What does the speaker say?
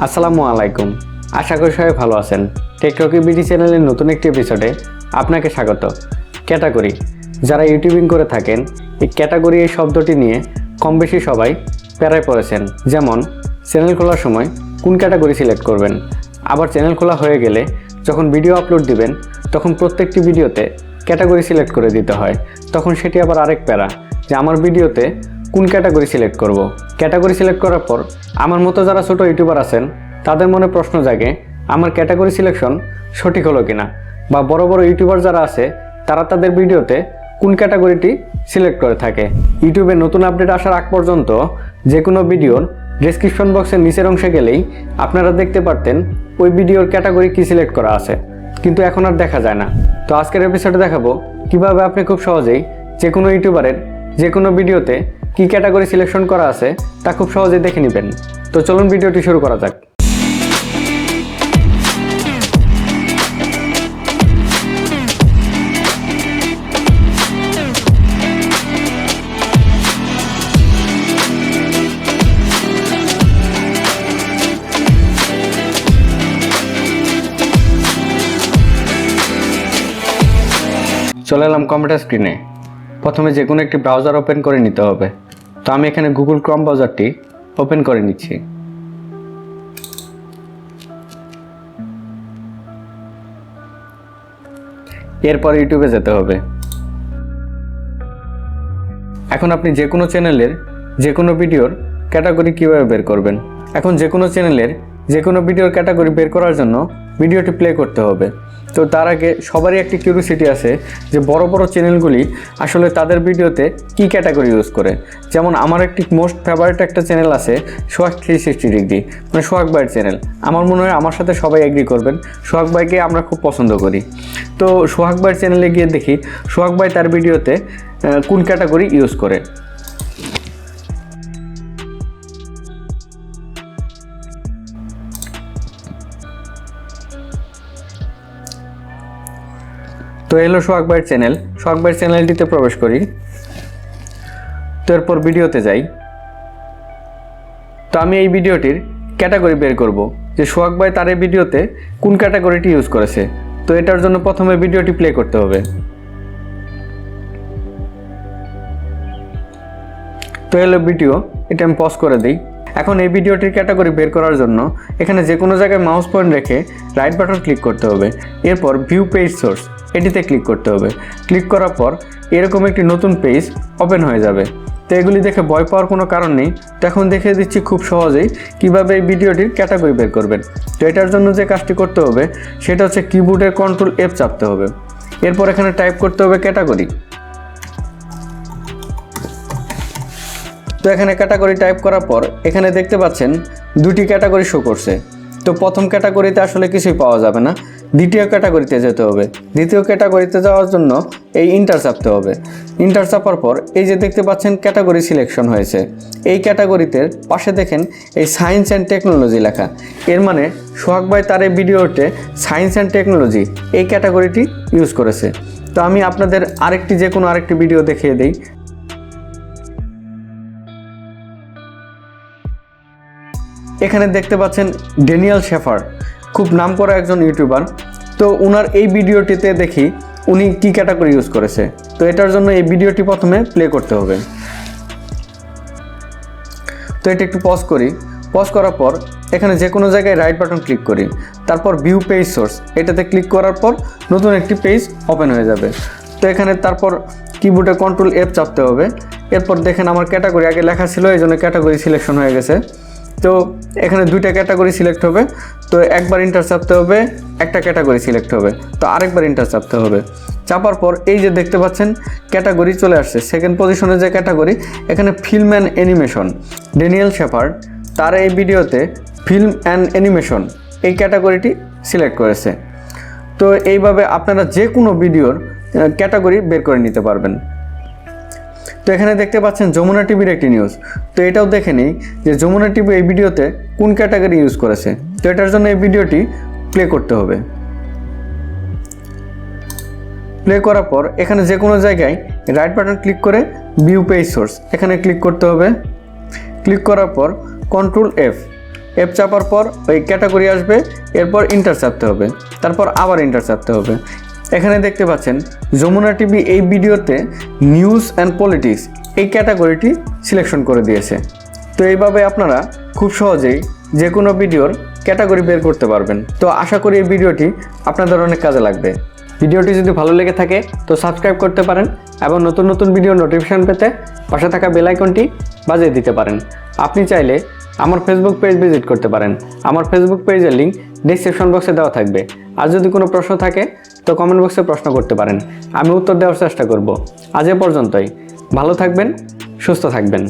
আসসালামু আলাইকুম। আশা করি সবাই ভালো আছেন। টেকটকি বিডি চ্যানেলের নতুন একটি এপিসোডে আপনাকে স্বাগত। ক্যাটাগরি, যারা ইউটিউবিং করে থাকেন, এই ক্যাটাগরি এই শব্দটি নিয়ে কম বেশি সবাই প্যারায় পড়েছেন। যেমন চ্যানেল খোলার সময় কোন ক্যাটাগরি সিলেক্ট করবেন, আবার চ্যানেল খোলা হয়ে গেলে যখন ভিডিও আপলোড দিবেন তখন প্রত্যেকটি ভিডিওতে ক্যাটাগরি সিলেক্ট করে দিতে হয়। তখন সেটি আবার আরেক প্যারা যে আমার ভিডিওতে কোন ক্যাটাগরি সিলেক্ট করব। ক্যাটাগরি সিলেক্ট করার পর আমার মতো যারা ছোট ইউটিউবার আছেন তাদের মনে প্রশ্ন জাগে আমার ক্যাটাগরি সিলেকশন সঠিক হলো কিনা, বা বড় বড় ইউটিউবার যারা আছে তারা তাদের ভিডিওতে কোন ক্যাটাগরিটি সিলেক্ট করে থাকে। ইউটিউবে নতুন আপডেট আসার আগ পর্যন্ত যে কোনো ভিডিওর ডেসক্রিপশন বক্সের নিচের অংশে গেলেই আপনারা দেখতে পারতেন ওই ভিডিওর ক্যাটাগরি কি সিলেক্ট করা আছে, কিন্তু এখন আর দেখা যায় না। তো আজকের এপিসোডে দেখাবো কিভাবে আপনি খুব সহজেই যে কোনো ইউটিউবারের যে কোনো ভিডিওতে কি ক্যাটাগরি সিলেকশন করা আছে তা খুব সহজেই দেখে নেবেন। তো চলুন ভিডিওটি শুরু করা যাক। চলে এলাম কম্পিউটার স্ক্রিনে। প্রথমে যে কোনো একটি ব্রাউজার ওপেন করে নিতে হবে। তো আমি এখানে গুগল ক্রোম ব্রাউজারটি ওপেন করে নিচ্ছি। এরপর ইউটিউবে যেতে হবে। এখন আপনি যে কোনো চ্যানেলের যে কোনো ভিডিওর ক্যাটাগরি কীভাবে বের করবেন। এখন যে কোনো চ্যানেলের যে কোনো ভিডিওর ক্যাটাগরি বের করার জন্য ভিডিওটি প্লে করতে হবে। তো তার আগে সবারই একটি কিউরিওসিটি আছে যে বড় বড় চ্যানেলগুলি আসলে তাদের ভিডিওতে কি ক্যাটাগরি ইউজ করে। যেমন আমার একটি মোস্ট ফেভারিট একটা চ্যানেল আছে, সোহাগ 360 ডিগ্রি, মানে সোহাগ ভাইয়ের চ্যানেল। আমার মনে হয় আমার সাথে সবাই এগ্রি করবেন, সোহাগ ভাইকে আমরা খুব পছন্দ করি। তো সোহাগ ভাইয়ের চ্যানেলে গিয়ে দেখি সোহাগ ভাই তার ভিডিওতে কোন ক্যাটাগরি ইউজ করে। তো এলো সোহাগ ভাইয়ের চ্যানেল। সোহাগ ভাইয়ের চ্যানেলটিতে প্রবেশ করি। তো এরপর ভিডিওতে যাই। তো আমি এই ভিডিওটির ক্যাটাগরি বের করব যে সোহাগ ভাই তার এই ভিডিওতে কোন ক্যাটাগরিটি ইউজ করেছে। তো এটার জন্য প্রথমে ভিডিওটি প্লে করতে হবে। তো এলো ভিডিও, এটা আমি পজ করে দিই। এখন এই ভিডিওটির ক্যাটাগরি বের করার জন্য এখানে যে কোনো জায়গায় মাউস পয়েন্ট রেখে রাইট বাটন ক্লিক করতে হবে। এরপর ভিউ পেজ সোর্স এটিতে ক্লিক করতে হবে। ক্লিক করার পর এরকম একটি নতুন পেজ ওপেন হয়ে যাবে। তো এগুলি দেখে ভয় পাওয়ার কোনো কারণ নেই। তো এখন দেখিয়ে দিচ্ছি খুব সহজেই কীভাবে এই ভিডিওটির ক্যাটাগরি বের করবেন। তো এটার জন্য যে কাজটি করতে হবে সেটা হচ্ছে কিবোর্ডের কন্ট্রোল F চাপতে হবে। এরপর এখানে টাইপ করতে হবে ক্যাটাগরি। তো এখানে ক্যাটাগরি টাইপ করার পর এখানে দেখতে পাচ্ছেন দুটি ক্যাটাগরি শো করছে। তো প্রথম ক্যাটাগরিতে আসলে কিছুই পাওয়া যাবে না, দ্বিতীয় ক্যাটাগরিতে যেতে হবে। দ্বিতীয় ক্যাটাগরিতে যাওয়ার জন্য এই ইন্টার চাপতে হবে। ইন্টার চাপার পর এই যে দেখতে পাচ্ছেন ক্যাটাগরি সিলেকশন হয়েছে। এই ক্যাটাগরিতে পাশে দেখেন এই সায়েন্স অ্যান্ড টেকনোলজি লেখা। এর মানে সোহাগ ভাই তার এই ভিডিওতে সায়েন্স অ্যান্ড টেকনোলজি এই ক্যাটাগরিটি ইউজ করেছে। তো আমি আপনাদের যে কোনো আরেকটি ভিডিও দেখিয়ে দিই। এখানে দেখতে পাচ্ছেন ড্যানিয়েল শেফার, খুব নামকরা একজন ইউটিউবার। তো ওনার এই ভিডিওটিতে দেখি উনি কি ক্যাটাগরি ইউজ করেছে। তো এটার জন্য এই ভিডিওটি প্রথমে প্লে করতে হবে। তো এটা একটু পজ করি। পজ করার পর এখানে যে কোনো জায়গায় রাইট বাটন ক্লিক করি। তারপর ভিউ পেজ সোর্স এটাতে ক্লিক করার পর নতুন একটি পেজ ওপেন হয়ে যাবে। তো এখানে তারপর কিবোর্ডে কন্ট্রোল F চাপতে হবে। এরপর দেখেন আমার ক্যাটাগরি আগে লেখা ছিল, এই জন্য ক্যাটাগরি সিলেকশন হয়ে গেছে। তো এখানে দুইটা ক্যাটাগরি সিলেক্ট হবে। তো একবার ইন্টার চাপতে হবে, একটা ক্যাটাগরি সিলেক্ট হবে। তো আরেকবার ইন্টার চাপতে হবে। চাপার পর এই যে দেখতে পাচ্ছেন ক্যাটাগরি চলে আসছে। সেকেন্ড পজিশনে যে ক্যাটাগরি, এখানে film and animation, Daniel shepherd তার এই ভিডিওতে ফিল্ম অ্যান্ড অ্যানিমেশন এই ক্যাটাগরিটি সিলেক্ট করেছে। তো এইভাবে আপনারা যে কোনো ভিডিওর ক্যাটাগরি বের করে নিতে পারবেন। তো এখানে দেখতে পাচ্ছেন যমুনা টিভির একটি নিউজ। তো এটাও দেখে নিই যে যমুনা টিভি এই ভিডিওতে কোন ক্যাটাগরি ইউজ করেছে। তো এটার জন্য এই ভিডিওটি প্লে করতে হবে। প্লে করার পর এখানে যে কোনো জায়গায় রাইট বাটন ক্লিক করে ভিউ পেজ সোর্স এখানে ক্লিক করতে হবে। ক্লিক করার পর কন্ট্রোল F F চাপার পর ওই ক্যাটাগরি আসবে, এরপর ইন্টার চাপতে হবে, তারপর আবার ইন্টার চাপতে হবে। এখানে দেখতে পাচ্ছেন যমুনা টিভি এই ভিডিওতে নিউজ অ্যান্ড পলিটিক্স এই ক্যাটাগরিটি সিলেকশন করে দিয়েছে। তো এইভাবে আপনারা খুব সহজেই যে কোনো ভিডিওর ক্যাটাগরি বের করতে পারবেন। তো আশা করি এই ভিডিওটি আপনাদের অনেক কাজে লাগবে। ভিডিওটি যদি ভালো লেগে থাকে তো সাবস্ক্রাইব করতে পারেন এবং নতুন নতুন ভিডিও নোটিফিকেশন পেতে পাশে থাকা বেল আইকনটি বাজিয়ে দিতে পারেন। আপনি চাইলে আমার ফেসবুক পেজ ভিজিট করতে পারেন। আমার ফেসবুক পেজের লিঙ্ক ডেসক্রিপশন বক্সে দেওয়া থাকবে। আর যদি কোনো প্রশ্ন থাকে তো কমেন্ট বক্সে প্রশ্ন করতে পারেন, আমি উত্তর দেওয়ার চেষ্টা করব। আজ এ পর্যন্তই। ভালো থাকবেন, সুস্থ থাকবেন।